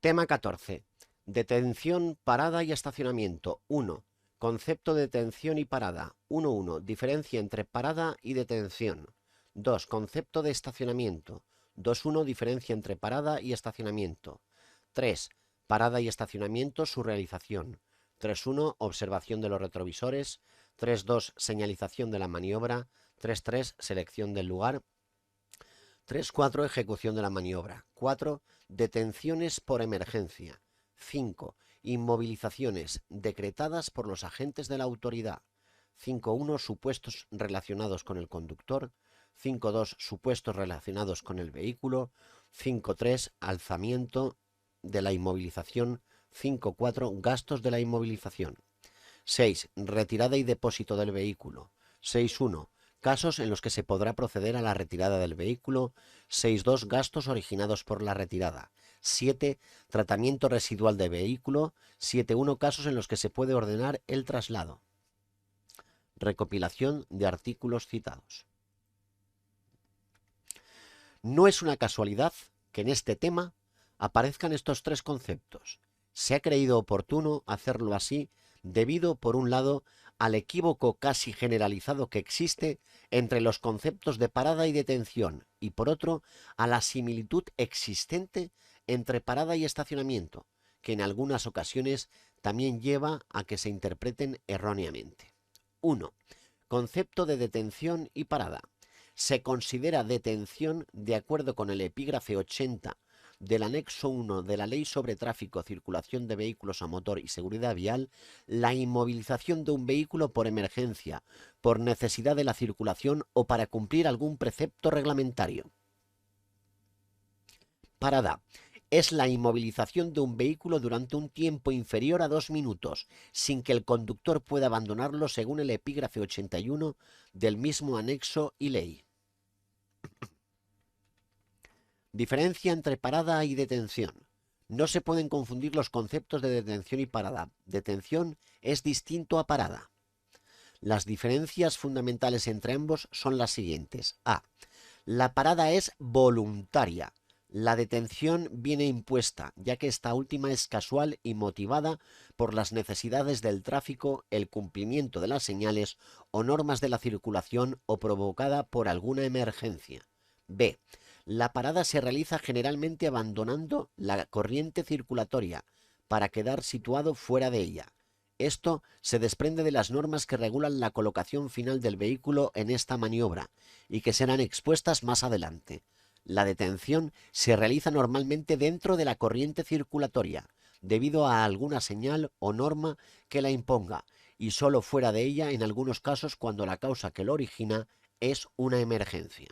Tema 14. Detención, parada y estacionamiento. 1. Concepto de detención y parada. 1.1. Diferencia entre parada y detención. 2. Concepto de estacionamiento. 2.1. Diferencia entre parada y estacionamiento. 3. Parada y estacionamiento, su realización. 3.1. Observación de los retrovisores. 3.2. Señalización de la maniobra. 3.3. Selección del lugar. 3.4. Ejecución de la maniobra. 4. Detenciones por emergencia. 5. Inmovilizaciones decretadas por los agentes de la autoridad. 5.1. Supuestos relacionados con el conductor. 5.2. Supuestos relacionados con el vehículo. 5.3. Alzamiento de la inmovilización. 5.4. Gastos de la inmovilización. 6. Retirada y depósito del vehículo. 6.1. Casos en los que se podrá proceder a la retirada del vehículo. 6.2. Gastos originados por la retirada. 7. Tratamiento residual de vehículo. 7.1. Casos en los que se puede ordenar el traslado. Recopilación de artículos citados. No es una casualidad que en este tema aparezcan estos tres conceptos. Se ha creído oportuno hacerlo así debido, por un lado, al equívoco casi generalizado que existe entre los conceptos de parada y detención, y por otro, a la similitud existente entre parada y estacionamiento, que en algunas ocasiones también lleva a que se interpreten erróneamente. 1. Concepto de detención y parada. Se considera detención, de acuerdo con el epígrafe 80 del anexo 1 de la Ley sobre Tráfico, Circulación de Vehículos a Motor y Seguridad Vial, la inmovilización de un vehículo por emergencia, por necesidad de la circulación o para cumplir algún precepto reglamentario. Parada. Es la inmovilización de un vehículo durante un tiempo inferior a 2 minutos, sin que el conductor pueda abandonarlo según el epígrafe 81 del mismo anexo y ley. Diferencia entre parada y detención. No se pueden confundir los conceptos de detención y parada. Detención es distinto a parada. Las diferencias fundamentales entre ambos son las siguientes. A. La parada es voluntaria. La detención viene impuesta, ya que esta última es casual y motivada por las necesidades del tráfico, el cumplimiento de las señales o normas de la circulación o provocada por alguna emergencia. B. La parada se realiza generalmente abandonando la corriente circulatoria para quedar situado fuera de ella. Esto se desprende de las normas que regulan la colocación final del vehículo en esta maniobra y que serán expuestas más adelante. La detención se realiza normalmente dentro de la corriente circulatoria, debido a alguna señal o norma que la imponga, y solo fuera de ella en algunos casos cuando la causa que lo origina es una emergencia.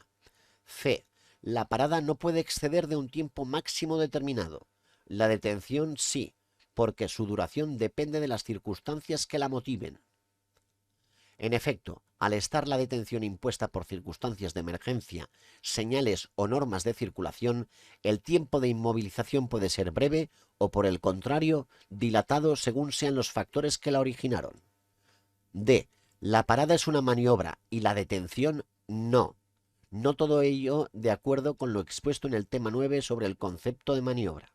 C. La parada no puede exceder de un tiempo máximo determinado. La detención sí, porque su duración depende de las circunstancias que la motiven. En efecto, al estar la detención impuesta por circunstancias de emergencia, señales o normas de circulación, el tiempo de inmovilización puede ser breve o, por el contrario, dilatado según sean los factores que la originaron. D. La parada es una maniobra y la detención no. No todo ello de acuerdo con lo expuesto en el tema 9 sobre el concepto de maniobra.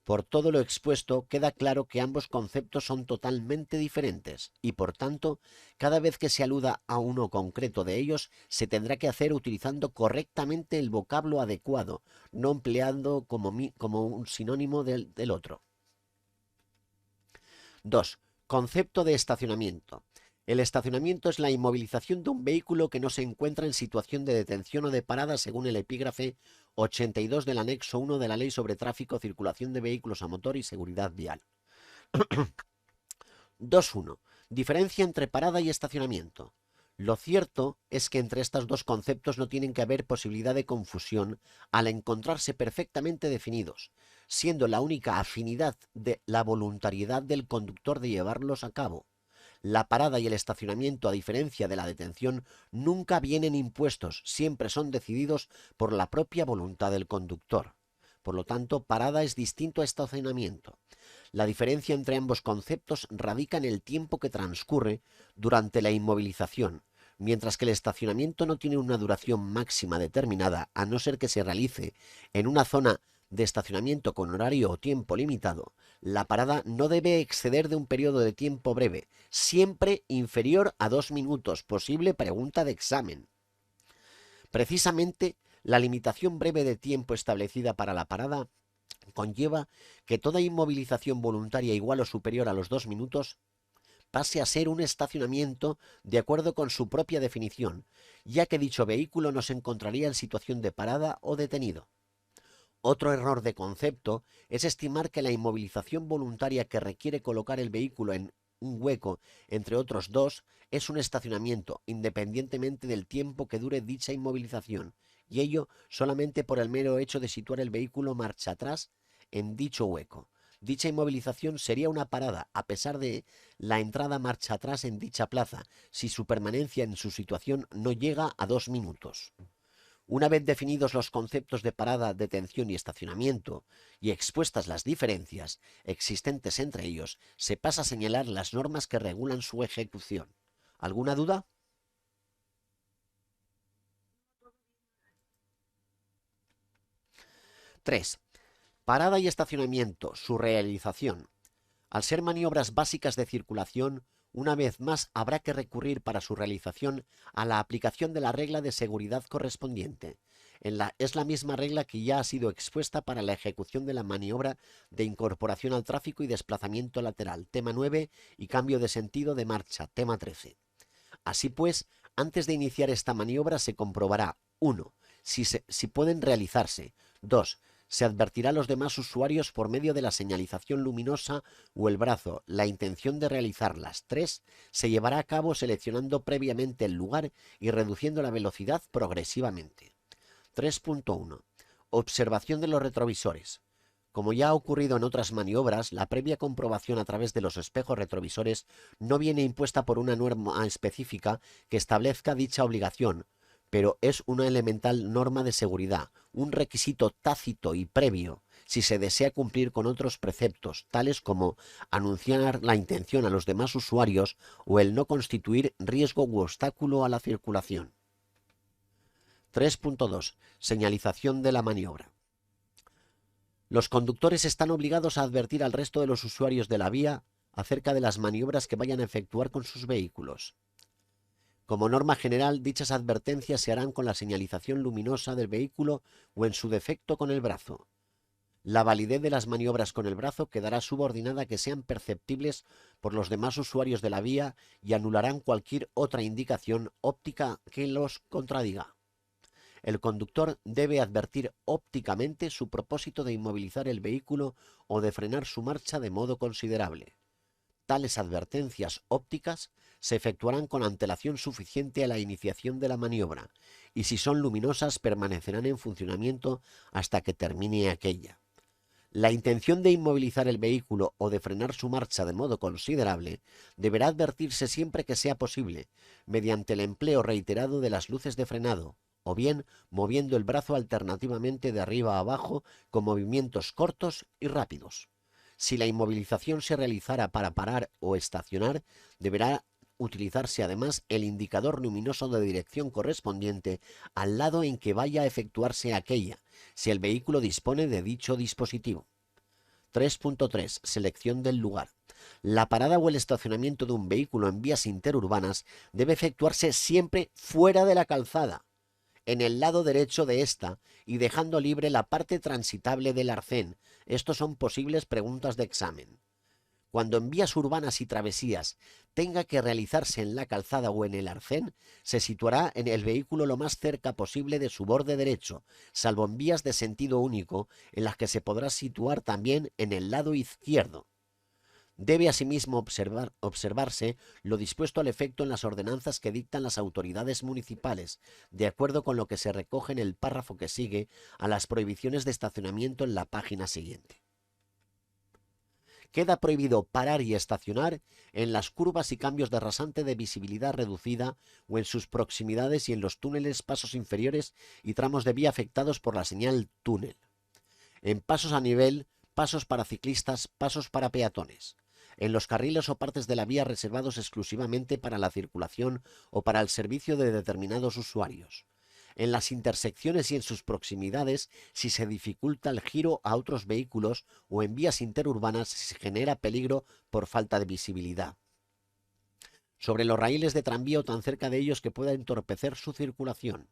Por todo lo expuesto, queda claro que ambos conceptos son totalmente diferentes y, por tanto, cada vez que se aluda a uno concreto de ellos, se tendrá que hacer utilizando correctamente el vocablo adecuado, no empleando como un sinónimo del otro. 2. Concepto de estacionamiento. El estacionamiento es la inmovilización de un vehículo que no se encuentra en situación de detención o de parada según el epígrafe 82 del anexo 1 de la Ley sobre Tráfico, Circulación de Vehículos a Motor y Seguridad Vial. 2.1. Diferencia entre parada y estacionamiento. Lo cierto es que entre estos dos conceptos no tienen que haber posibilidad de confusión al encontrarse perfectamente definidos, siendo la única afinidad de la voluntariedad del conductor de llevarlos a cabo. La parada y el estacionamiento, a diferencia de la detención, nunca vienen impuestos, siempre son decididos por la propia voluntad del conductor. Por lo tanto, parada es distinto a estacionamiento. La diferencia entre ambos conceptos radica en el tiempo que transcurre durante la inmovilización, mientras que el estacionamiento no tiene una duración máxima determinada, a no ser que se realice en una zona de estacionamiento con horario o tiempo limitado, la parada no debe exceder de un periodo de tiempo breve, siempre inferior a 2 minutos. Posible pregunta de examen. Precisamente, la limitación breve de tiempo establecida para la parada conlleva que toda inmovilización voluntaria igual o superior a los 2 minutos pase a ser un estacionamiento de acuerdo con su propia definición, ya que dicho vehículo no se encontraría en situación de parada o detenido. Otro error de concepto es estimar que la inmovilización voluntaria que requiere colocar el vehículo en un hueco entre otros dos es un estacionamiento, independientemente del tiempo que dure dicha inmovilización, y ello solamente por el mero hecho de situar el vehículo marcha atrás en dicho hueco. Dicha inmovilización sería una parada, a pesar de la entrada marcha atrás en dicha plaza, si su permanencia en su situación no llega a 2 minutos. Una vez definidos los conceptos de parada, detención y estacionamiento, y expuestas las diferencias existentes entre ellos, se pasa a señalar las normas que regulan su ejecución. ¿Alguna duda? 3. Parada y estacionamiento, su realización. Al ser maniobras básicas de circulación, una vez más habrá que recurrir para su realización a la aplicación de la regla de seguridad correspondiente. Es la misma regla que ya ha sido expuesta para la ejecución de la maniobra de incorporación al tráfico y desplazamiento lateral, tema 9, y cambio de sentido de marcha, tema 13. Así pues, antes de iniciar esta maniobra se comprobará 1. Si pueden realizarse. 2. Se advertirá a los demás usuarios por medio de la señalización luminosa o el brazo la intención de realizarlas. 3. Se llevará a cabo seleccionando previamente el lugar y reduciendo la velocidad progresivamente. 3.1. Observación de los retrovisores. Como ya ha ocurrido en otras maniobras, la previa comprobación a través de los espejos retrovisores no viene impuesta por una norma específica que establezca dicha obligación, pero es una elemental norma de seguridad, un requisito tácito y previo si se desea cumplir con otros preceptos, tales como anunciar la intención a los demás usuarios o el no constituir riesgo u obstáculo a la circulación. 3.2. Señalización de la maniobra. Los conductores están obligados a advertir al resto de los usuarios de la vía acerca de las maniobras que vayan a efectuar con sus vehículos. Como norma general, dichas advertencias se harán con la señalización luminosa del vehículo o en su defecto con el brazo. La validez de las maniobras con el brazo quedará subordinada a que sean perceptibles por los demás usuarios de la vía y anularán cualquier otra indicación óptica que los contradiga. El conductor debe advertir ópticamente su propósito de inmovilizar el vehículo o de frenar su marcha de modo considerable. Tales advertencias ópticas se efectuarán con antelación suficiente a la iniciación de la maniobra, y si son luminosas permanecerán en funcionamiento hasta que termine aquella. La intención de inmovilizar el vehículo o de frenar su marcha de modo considerable deberá advertirse siempre que sea posible, mediante el empleo reiterado de las luces de frenado, o bien moviendo el brazo alternativamente de arriba a abajo con movimientos cortos y rápidos. Si la inmovilización se realizara para parar o estacionar, deberá utilizarse además el indicador luminoso de dirección correspondiente al lado en que vaya a efectuarse aquella, si el vehículo dispone de dicho dispositivo. 3.3. Selección del lugar. La parada o el estacionamiento de un vehículo en vías interurbanas debe efectuarse siempre fuera de la calzada, en el lado derecho de esta y dejando libre la parte transitable del arcén. Estos son posibles preguntas de examen. Cuando en vías urbanas y travesías tenga que realizarse en la calzada o en el arcén, se situará en el vehículo lo más cerca posible de su borde derecho, salvo en vías de sentido único, en las que se podrá situar también en el lado izquierdo. Debe asimismo observarse lo dispuesto al efecto en las ordenanzas que dictan las autoridades municipales, de acuerdo con lo que se recoge en el párrafo que sigue a las prohibiciones de estacionamiento en la página siguiente. Queda prohibido parar y estacionar en las curvas y cambios de rasante de visibilidad reducida o en sus proximidades y en los túneles, pasos inferiores y tramos de vía afectados por la señal túnel. En pasos a nivel, pasos para ciclistas, pasos para peatones. En los carriles o partes de la vía reservados exclusivamente para la circulación o para el servicio de determinados usuarios. En las intersecciones y en sus proximidades si se dificulta el giro a otros vehículos o en vías interurbanas si se genera peligro por falta de visibilidad. Sobre los raíles de tranvía o tan cerca de ellos que pueda entorpecer su circulación.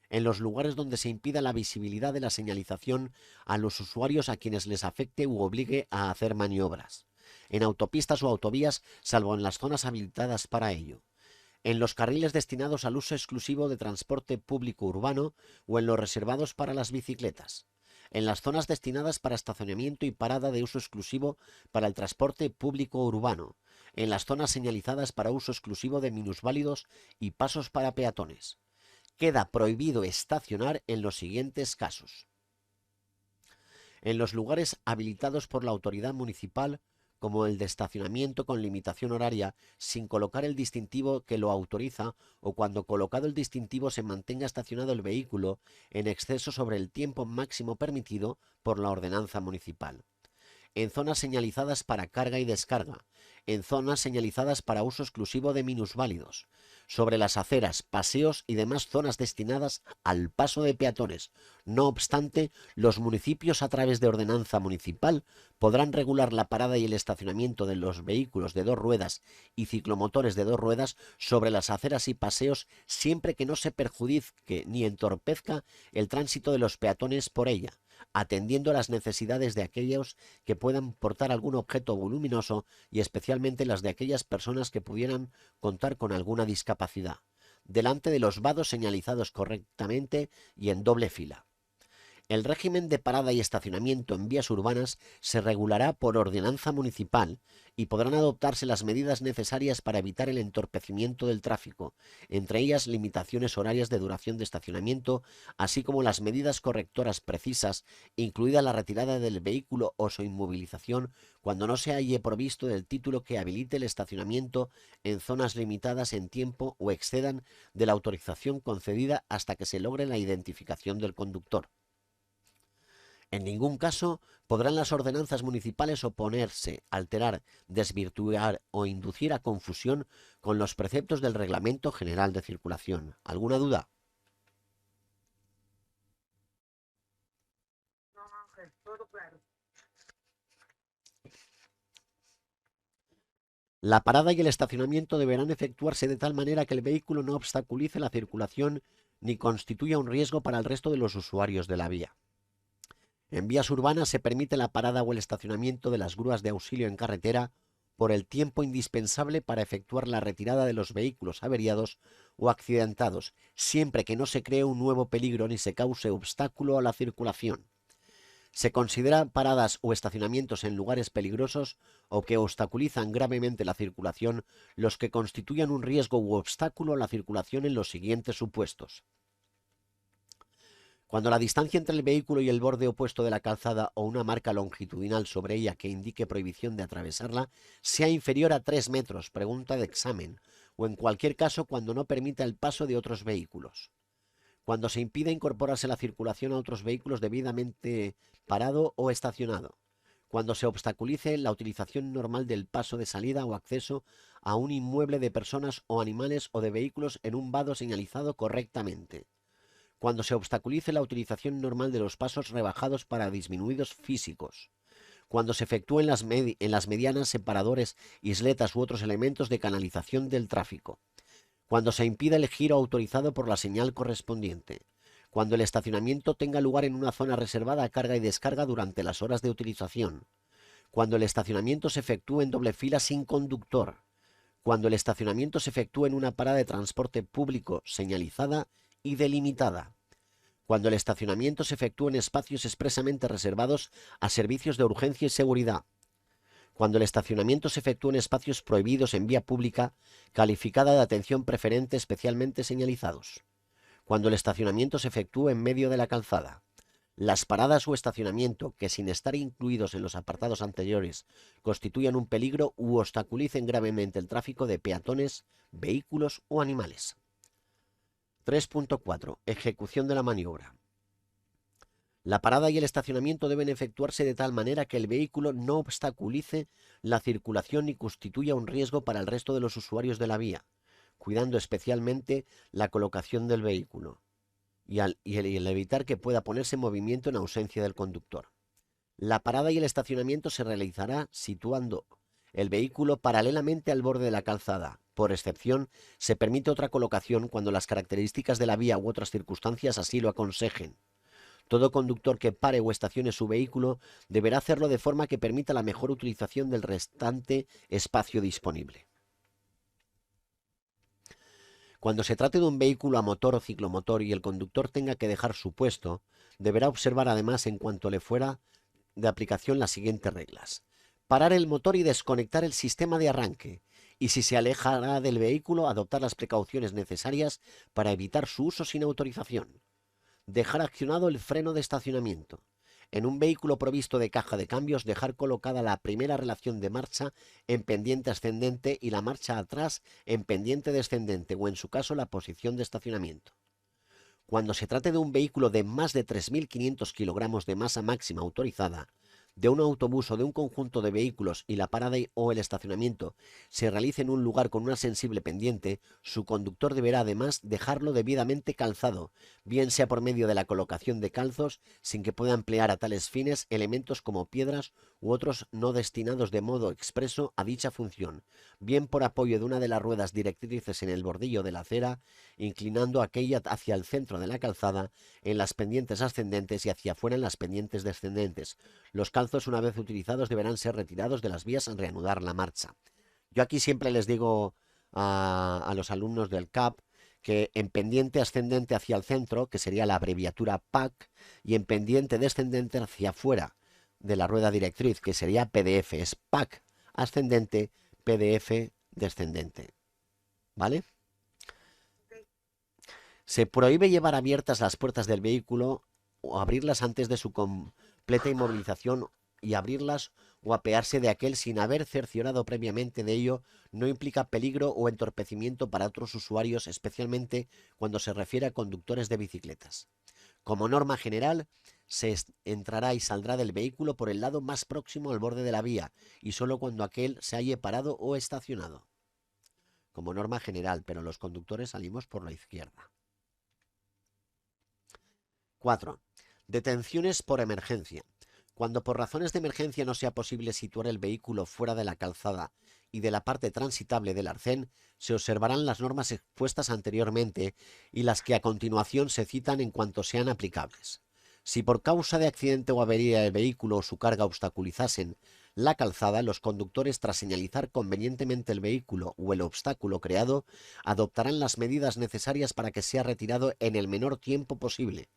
En los lugares donde se impida la visibilidad de la señalización a los usuarios a quienes les afecte u obligue a hacer maniobras. En autopistas o autovías, salvo en las zonas habilitadas para ello. En los carriles destinados al uso exclusivo de transporte público urbano o en los reservados para las bicicletas. En las zonas destinadas para estacionamiento y parada de uso exclusivo para el transporte público urbano. En las zonas señalizadas para uso exclusivo de minusválidos y pasos para peatones. Queda prohibido estacionar en los siguientes casos: en los lugares habilitados por la autoridad municipal, como el de estacionamiento con limitación horaria, sin colocar el distintivo que lo autoriza, o cuando colocado el distintivo se mantenga estacionado el vehículo en exceso sobre el tiempo máximo permitido por la ordenanza municipal. En zonas señalizadas para carga y descarga, en zonas señalizadas para uso exclusivo de minusválidos, sobre las aceras, paseos y demás zonas destinadas al paso de peatones. No obstante, los municipios, a través de ordenanza municipal, podrán regular la parada y el estacionamiento de los vehículos de dos ruedas y ciclomotores de dos ruedas sobre las aceras y paseos, siempre que no se perjudique ni entorpezca el tránsito de los peatones por ella, atendiendo a las necesidades de aquellos que puedan portar algún objeto voluminoso y especialmente las de aquellas personas que pudieran contar con alguna discapacidad, delante de los vados señalizados correctamente y en doble fila. El régimen de parada y estacionamiento en vías urbanas se regulará por ordenanza municipal y podrán adoptarse las medidas necesarias para evitar el entorpecimiento del tráfico, entre ellas limitaciones horarias de duración de estacionamiento, así como las medidas correctoras precisas, incluida la retirada del vehículo o su inmovilización cuando no se halle provisto del título que habilite el estacionamiento en zonas limitadas en tiempo o excedan de la autorización concedida hasta que se logre la identificación del conductor. En ningún caso podrán las ordenanzas municipales oponerse, alterar, desvirtuar o inducir a confusión con los preceptos del Reglamento General de Circulación. ¿Alguna duda? No, Ángel, todo claro. La parada y el estacionamiento deberán efectuarse de tal manera que el vehículo no obstaculice la circulación ni constituya un riesgo para el resto de los usuarios de la vía. En vías urbanas se permite la parada o el estacionamiento de las grúas de auxilio en carretera por el tiempo indispensable para efectuar la retirada de los vehículos averiados o accidentados, siempre que no se cree un nuevo peligro ni se cause obstáculo a la circulación. Se consideran paradas o estacionamientos en lugares peligrosos o que obstaculizan gravemente la circulación los que constituyan un riesgo u obstáculo a la circulación en los siguientes supuestos: cuando la distancia entre el vehículo y el borde opuesto de la calzada o una marca longitudinal sobre ella que indique prohibición de atravesarla sea inferior a 3 metros, pregunta de examen, o en cualquier caso cuando no permita el paso de otros vehículos. Cuando se impida incorporarse la circulación a otros vehículos debidamente parado o estacionado. Cuando se obstaculice la utilización normal del paso de salida o acceso a un inmueble de personas o animales o de vehículos en un vado señalizado correctamente. Cuando se obstaculice la utilización normal de los pasos rebajados para disminuidos físicos. Cuando se efectúen en las medianas separadores, isletas u otros elementos de canalización del tráfico. Cuando se impida el giro autorizado por la señal correspondiente. Cuando el estacionamiento tenga lugar en una zona reservada a carga y descarga durante las horas de utilización. Cuando el estacionamiento se efectúe en doble fila sin conductor. Cuando el estacionamiento se efectúe en una parada de transporte público señalizada y delimitada. Cuando el estacionamiento se efectúe en espacios expresamente reservados a servicios de urgencia y seguridad. Cuando el estacionamiento se efectúe en espacios prohibidos en vía pública, calificada de atención preferente especialmente señalizados. Cuando el estacionamiento se efectúe en medio de la calzada. Las paradas o estacionamiento que, sin estar incluidos en los apartados anteriores, constituyan un peligro u obstaculicen gravemente el tráfico de peatones, vehículos o animales. 3.4. Ejecución de la maniobra. La parada y el estacionamiento deben efectuarse de tal manera que el vehículo no obstaculice la circulación ni constituya un riesgo para el resto de los usuarios de la vía, cuidando especialmente la colocación del vehículo. y el evitar que pueda ponerse en movimiento en ausencia del conductor. La parada y el estacionamiento se realizará situando el vehículo paralelamente al borde de la calzada. Por excepción, se permite otra colocación cuando las características de la vía u otras circunstancias así lo aconsejen. Todo conductor que pare o estacione su vehículo deberá hacerlo de forma que permita la mejor utilización del restante espacio disponible. Cuando se trate de un vehículo a motor o ciclomotor y el conductor tenga que dejar su puesto, deberá observar además en cuanto le fuera de aplicación las siguientes reglas. Parar el motor y desconectar el sistema de arranque. Y si se alejará del vehículo, adoptar las precauciones necesarias para evitar su uso sin autorización. Dejar accionado el freno de estacionamiento. En un vehículo provisto de caja de cambios, dejar colocada la primera relación de marcha en pendiente ascendente y la marcha atrás en pendiente descendente o en su caso la posición de estacionamiento. Cuando se trate de un vehículo de más de 3.500 kilogramos de masa máxima autorizada, de un autobús o de un conjunto de vehículos y la parada o el estacionamiento se realice en un lugar con una sensible pendiente, su conductor deberá además dejarlo debidamente calzado, bien sea por medio de la colocación de calzos, sin que pueda emplear a tales fines elementos como piedras u otros no destinados de modo expreso a dicha función, bien por apoyo de una de las ruedas directrices en el bordillo de la acera, inclinando aquella hacia el centro de la calzada en las pendientes ascendentes y hacia afuera en las pendientes descendentes. Los calzos, una vez utilizados, deberán ser retirados de las vías al reanudar la marcha. Yo aquí siempre les digo a los alumnos del CAP que en pendiente ascendente hacia el centro, que sería la abreviatura PAC, y en pendiente descendente hacia afuera de la rueda directriz, que sería PDF, es PAC ascendente, PDF descendente. ¿Vale? Se prohíbe llevar abiertas las puertas del vehículo o abrirlas antes de su completa inmovilización y abrirlas o apearse de aquel sin haber cerciorado previamente de ello no implica peligro o entorpecimiento para otros usuarios, especialmente cuando se refiere a conductores de bicicletas. Como norma general, se entrará y saldrá del vehículo por el lado más próximo al borde de la vía y solo cuando aquel se halle parado o estacionado. Como norma general, pero los conductores salimos por la izquierda. 4. Detenciones por emergencia. Cuando por razones de emergencia no sea posible situar el vehículo fuera de la calzada y de la parte transitable del arcén, se observarán las normas expuestas anteriormente y las que a continuación se citan en cuanto sean aplicables. Si por causa de accidente o avería el vehículo o su carga obstaculizasen la calzada, los conductores, tras señalizar convenientemente el vehículo o el obstáculo creado, adoptarán las medidas necesarias para que sea retirado en el menor tiempo posible.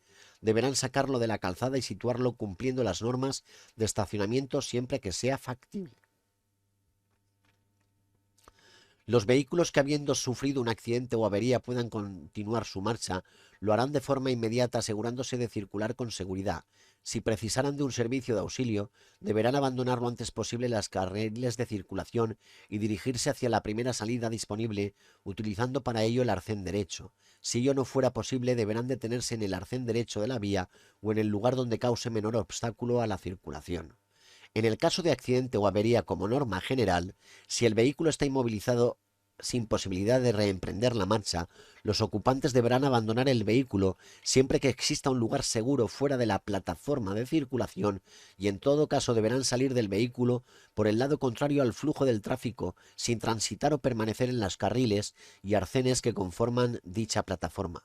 Deberán sacarlo de la calzada y situarlo cumpliendo las normas de estacionamiento siempre que sea factible. Los vehículos que habiendo sufrido un accidente o avería puedan continuar su marcha, lo harán de forma inmediata asegurándose de circular con seguridad. Si precisaran de un servicio de auxilio, deberán abandonar lo antes posible las carriles de circulación y dirigirse hacia la primera salida disponible, utilizando para ello el arcén derecho. Si ello no fuera posible, deberán detenerse en el arcén derecho de la vía o en el lugar donde cause menor obstáculo a la circulación. En el caso de accidente o avería como norma general, si el vehículo está inmovilizado sin posibilidad de reemprender la marcha, los ocupantes deberán abandonar el vehículo siempre que exista un lugar seguro fuera de la plataforma de circulación y en todo caso deberán salir del vehículo por el lado contrario al flujo del tráfico sin transitar o permanecer en los carriles y arcenes que conforman dicha plataforma.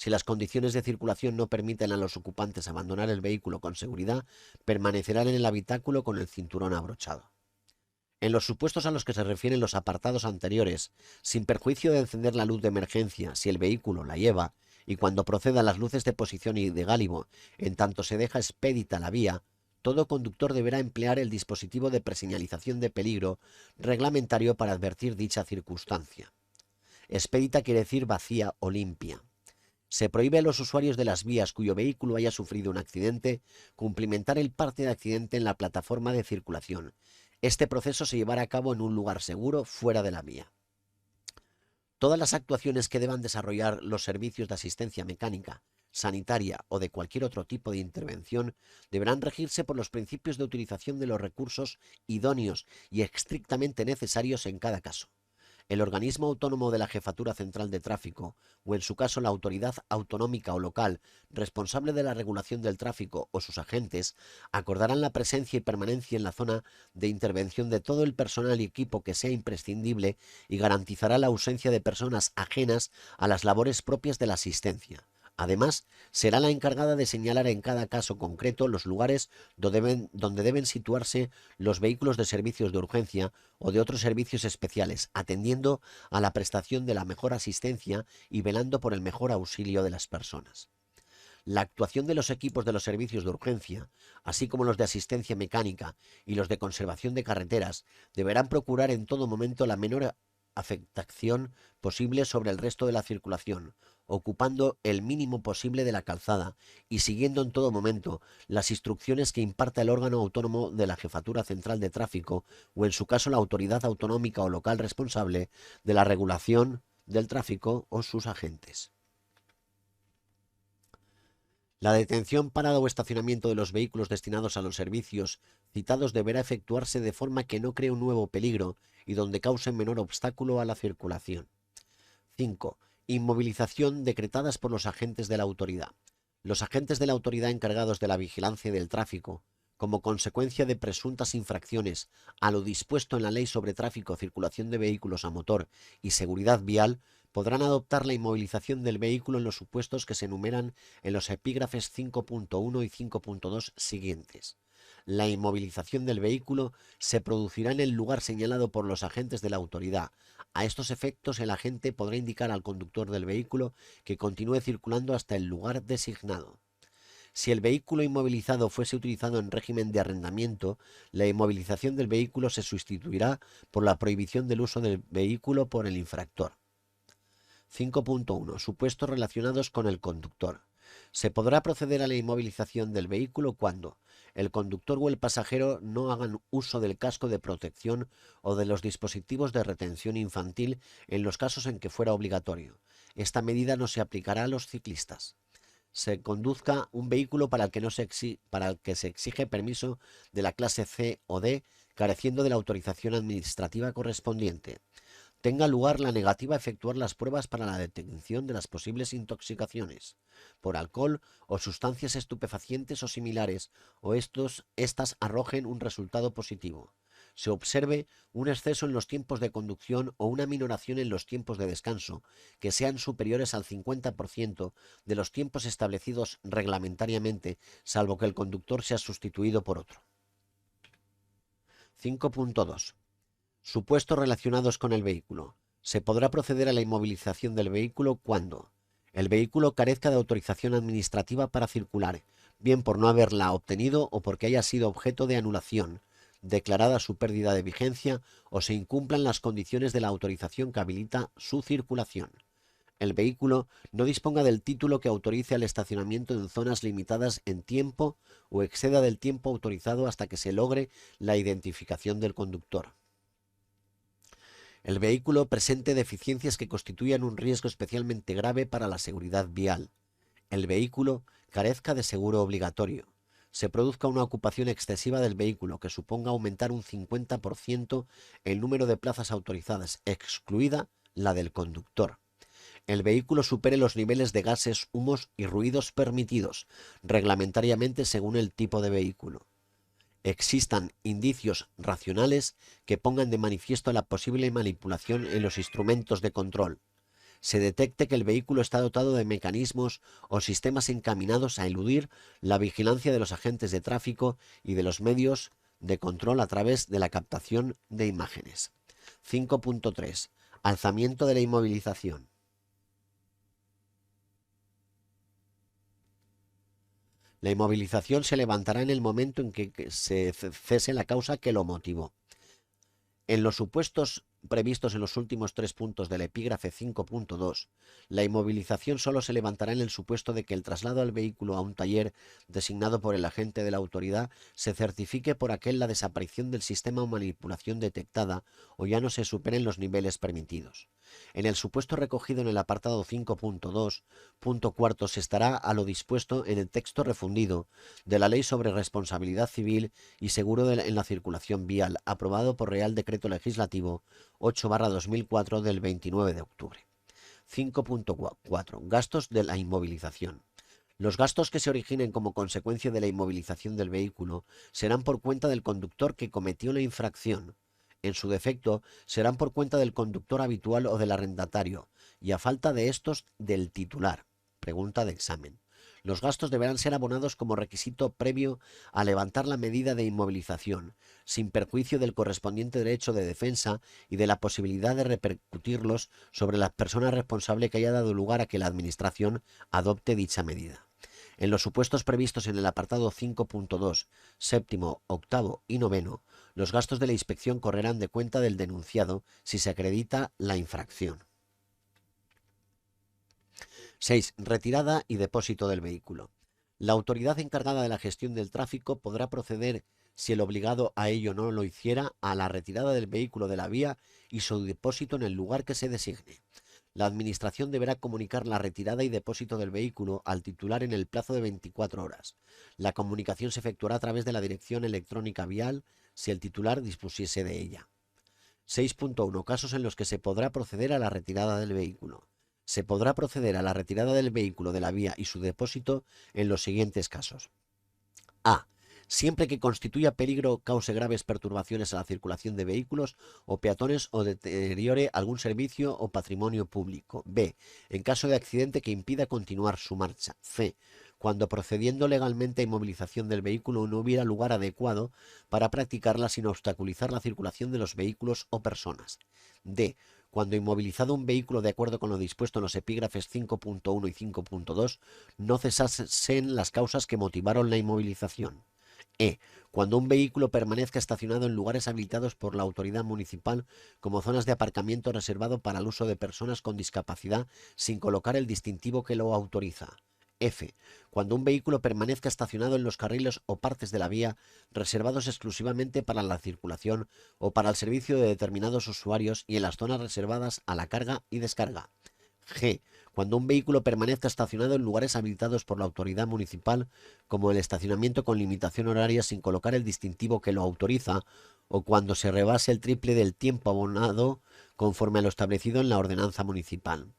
Si las condiciones de circulación no permiten a los ocupantes abandonar el vehículo con seguridad, permanecerán en el habitáculo con el cinturón abrochado. En los supuestos a los que se refieren los apartados anteriores, sin perjuicio de encender la luz de emergencia si el vehículo la lleva, y cuando procedan las luces de posición y de gálibo, en tanto se deja expedita la vía, todo conductor deberá emplear el dispositivo de preseñalización de peligro reglamentario para advertir dicha circunstancia. Expedita quiere decir vacía o limpia. Se prohíbe a los usuarios de las vías cuyo vehículo haya sufrido un accidente cumplimentar el parte de accidente en la plataforma de circulación. Este proceso se llevará a cabo en un lugar seguro fuera de la vía. Todas las actuaciones que deban desarrollar los servicios de asistencia mecánica, sanitaria o de cualquier otro tipo de intervención deberán regirse por los principios de utilización de los recursos idóneos y estrictamente necesarios en cada caso. El organismo autónomo de la Jefatura Central de Tráfico, o en su caso la autoridad autonómica o local responsable de la regulación del tráfico o sus agentes, acordarán la presencia y permanencia en la zona de intervención de todo el personal y equipo que sea imprescindible y garantizará la ausencia de personas ajenas a las labores propias de la asistencia. Además, será la encargada de señalar en cada caso concreto los lugares donde deben situarse los vehículos de servicios de urgencia o de otros servicios especiales, atendiendo a la prestación de la mejor asistencia y velando por el mejor auxilio de las personas. La actuación de los equipos de los servicios de urgencia, así como los de asistencia mecánica y los de conservación de carreteras, deberán procurar en todo momento la menor afectación posible sobre el resto de la circulación, ocupando el mínimo posible de la calzada y siguiendo en todo momento las instrucciones que imparta el órgano autónomo de la Jefatura Central de Tráfico o en su caso la autoridad autonómica o local responsable de la regulación del tráfico o sus agentes. La detención, parada o estacionamiento de los vehículos destinados a los servicios citados deberá efectuarse de forma que no cree un nuevo peligro y donde cause menor obstáculo a la circulación. 5. Inmovilización decretadas por los agentes de la autoridad. Los agentes de la autoridad encargados de la vigilancia del tráfico, como consecuencia de presuntas infracciones a lo dispuesto en la Ley sobre Tráfico, Circulación de Vehículos a Motor y Seguridad Vial, podrán adoptar la inmovilización del vehículo en los supuestos que se enumeran en los epígrafes 5.1 y 5.2 siguientes. La inmovilización del vehículo se producirá en el lugar señalado por los agentes de la autoridad. A estos efectos, el agente podrá indicar al conductor del vehículo que continúe circulando hasta el lugar designado. Si el vehículo inmovilizado fuese utilizado en régimen de arrendamiento, la inmovilización del vehículo se sustituirá por la prohibición del uso del vehículo por el infractor. 5.1. Supuestos relacionados con el conductor. Se podrá proceder a la inmovilización del vehículo cuando el conductor o el pasajero no hagan uso del casco de protección o de los dispositivos de retención infantil en los casos en que fuera obligatorio. Esta medida no se aplicará a los ciclistas. Se conduzca un vehículo para el que se exige permiso de la clase C o D, careciendo de la autorización administrativa correspondiente. Tenga lugar la negativa a efectuar las pruebas para la detección de las posibles intoxicaciones por alcohol o sustancias estupefacientes o similares, o estas arrojen un resultado positivo. Se observe un exceso en los tiempos de conducción o una minoración en los tiempos de descanso, que sean superiores al 50% de los tiempos establecidos reglamentariamente, salvo que el conductor sea sustituido por otro. 5.2. Supuestos relacionados con el vehículo. Se podrá proceder a la inmovilización del vehículo cuando el vehículo carezca de autorización administrativa para circular, bien por no haberla obtenido o porque haya sido objeto de anulación, declarada su pérdida de vigencia, o se incumplan las condiciones de la autorización que habilita su circulación. El vehículo no disponga del título que autorice al estacionamiento en zonas limitadas en tiempo o exceda del tiempo autorizado hasta que se logre la identificación del conductor. El vehículo presente deficiencias que constituyan un riesgo especialmente grave para la seguridad vial. El vehículo carezca de seguro obligatorio. Se produzca una ocupación excesiva del vehículo que suponga aumentar un 50% el número de plazas autorizadas, excluida la del conductor. El vehículo supere los niveles de gases, humos y ruidos permitidos, reglamentariamente según el tipo de vehículo. Existan indicios racionales que pongan de manifiesto la posible manipulación en los instrumentos de control. Se detecte que el vehículo está dotado de mecanismos o sistemas encaminados a eludir la vigilancia de los agentes de tráfico y de los medios de control a través de la captación de imágenes. 5.3. Alzamiento de la inmovilización. La inmovilización se levantará en el momento en que se cese la causa que lo motivó. En los supuestos previstos en los últimos 3 puntos del epígrafe 5.2, la inmovilización solo se levantará en el supuesto de que el traslado al vehículo a un taller designado por el agente de la autoridad se certifique por aquel la desaparición del sistema o manipulación detectada o ya no se superen los niveles permitidos. En el supuesto recogido en el apartado 5.2, punto cuarto, se estará a lo dispuesto en el texto refundido de la Ley sobre Responsabilidad Civil y Seguro en la Circulación Vial, aprobado por Real Decreto Legislativo 8/2004 del 29 de octubre. 5.4. Gastos de la inmovilización. Los gastos que se originen como consecuencia de la inmovilización del vehículo serán por cuenta del conductor que cometió la infracción. En su defecto, serán por cuenta del conductor habitual o del arrendatario, y a falta de estos, del titular. Pregunta de examen. Los gastos deberán ser abonados como requisito previo a levantar la medida de inmovilización, sin perjuicio del correspondiente derecho de defensa y de la posibilidad de repercutirlos sobre la persona responsable que haya dado lugar a que la Administración adopte dicha medida. En los supuestos previstos en el apartado 5.2, séptimo, octavo y noveno, los gastos de la inspección correrán de cuenta del denunciado si se acredita la infracción. 6. Retirada y depósito del vehículo. La autoridad encargada de la gestión del tráfico podrá proceder, si el obligado a ello no lo hiciera, a la retirada del vehículo de la vía y su depósito en el lugar que se designe. La Administración deberá comunicar la retirada y depósito del vehículo al titular en el plazo de 24 horas. La comunicación se efectuará a través de la dirección electrónica vial si el titular dispusiese de ella. 6.1. Casos en los que se podrá proceder a la retirada del vehículo. Se podrá proceder a la retirada del vehículo de la vía y su depósito en los siguientes casos. A. Siempre que constituya peligro o cause graves perturbaciones a la circulación de vehículos o peatones o deteriore algún servicio o patrimonio público. B. En caso de accidente que impida continuar su marcha. C. Cuando procediendo legalmente a inmovilización del vehículo no hubiera lugar adecuado para practicarla sin obstaculizar la circulación de los vehículos o personas. D. Cuando inmovilizado un vehículo de acuerdo con lo dispuesto en los epígrafes 5.1 y 5.2 no cesasen las causas que motivaron la inmovilización. E. Cuando un vehículo permanezca estacionado en lugares habilitados por la autoridad municipal como zonas de aparcamiento reservado para el uso de personas con discapacidad sin colocar el distintivo que lo autoriza. F. Cuando un vehículo permanezca estacionado en los carriles o partes de la vía reservados exclusivamente para la circulación o para el servicio de determinados usuarios y en las zonas reservadas a la carga y descarga. G. Cuando un vehículo permanezca estacionado en lugares habilitados por la autoridad municipal, como el estacionamiento con limitación horaria sin colocar el distintivo que lo autoriza, o cuando se rebase el triple del tiempo abonado conforme a lo establecido en la ordenanza municipal.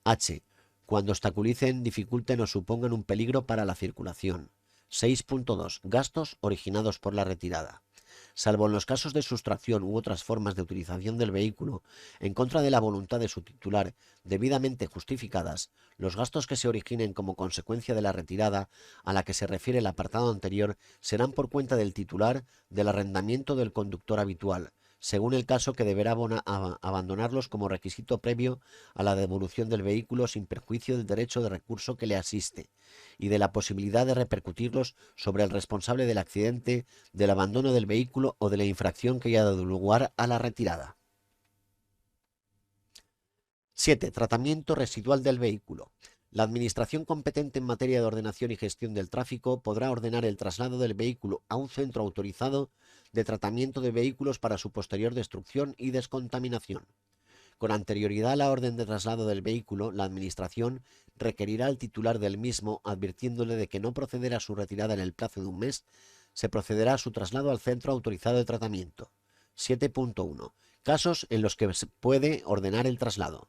H. Cuando obstaculicen, dificulten o supongan un peligro para la circulación. 6.2. Gastos originados por la retirada. Salvo en los casos de sustracción u otras formas de utilización del vehículo en contra de la voluntad de su titular debidamente justificadas, los gastos que se originen como consecuencia de la retirada a la que se refiere el apartado anterior serán por cuenta del titular del arrendamiento del conductor habitual, según el caso, que deberá abandonarlos como requisito previo a la devolución del vehículo sin perjuicio del derecho de recurso que le asiste y de la posibilidad de repercutirlos sobre el responsable del accidente, del abandono del vehículo o de la infracción que haya dado lugar a la retirada. 7. Tratamiento residual del vehículo. La Administración competente en materia de ordenación y gestión del tráfico podrá ordenar el traslado del vehículo a un centro autorizado de tratamiento de vehículos para su posterior destrucción y descontaminación. Con anterioridad a la orden de traslado del vehículo, la Administración requerirá al titular del mismo, advirtiéndole de que no procederá a su retirada en el plazo de un mes, se procederá a su traslado al centro autorizado de tratamiento. 7.1. Casos en los que se puede ordenar el traslado.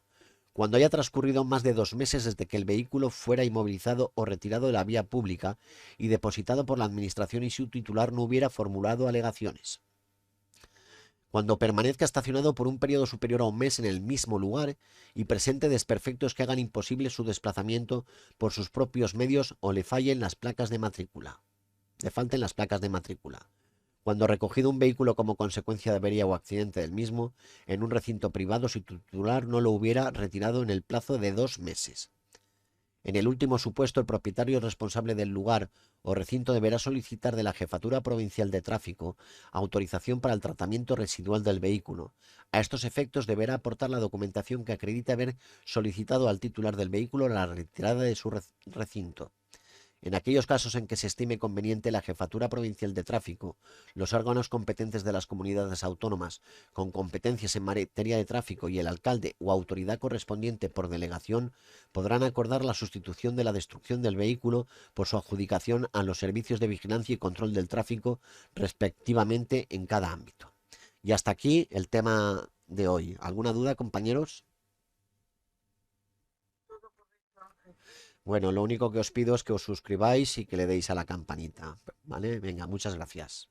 Cuando haya transcurrido más de 2 meses desde que el vehículo fuera inmovilizado o retirado de la vía pública y depositado por la Administración y su titular no hubiera formulado alegaciones. Cuando permanezca estacionado por un periodo superior a un mes en el mismo lugar y presente desperfectos que hagan imposible su desplazamiento por sus propios medios o le falten las placas de matrícula. Cuando recogido un vehículo como consecuencia de avería o accidente del mismo en un recinto privado, su titular no lo hubiera retirado en el plazo de 2 meses. En el último supuesto, el propietario responsable del lugar o recinto deberá solicitar de la Jefatura Provincial de Tráfico autorización para el tratamiento residual del vehículo. A estos efectos deberá aportar la documentación que acredite haber solicitado al titular del vehículo la retirada de su recinto. En aquellos casos en que se estime conveniente, la Jefatura Provincial de Tráfico, los órganos competentes de las comunidades autónomas con competencias en materia de tráfico y el alcalde o autoridad correspondiente por delegación podrán acordar la sustitución de la destrucción del vehículo por su adjudicación a los servicios de vigilancia y control del tráfico respectivamente en cada ámbito. Y hasta aquí el tema de hoy. ¿Alguna duda, compañeros? Todo correcto, Ángel. Bueno, lo único que os pido es que os suscribáis y que le deis a la campanita, ¿vale? Venga, muchas gracias.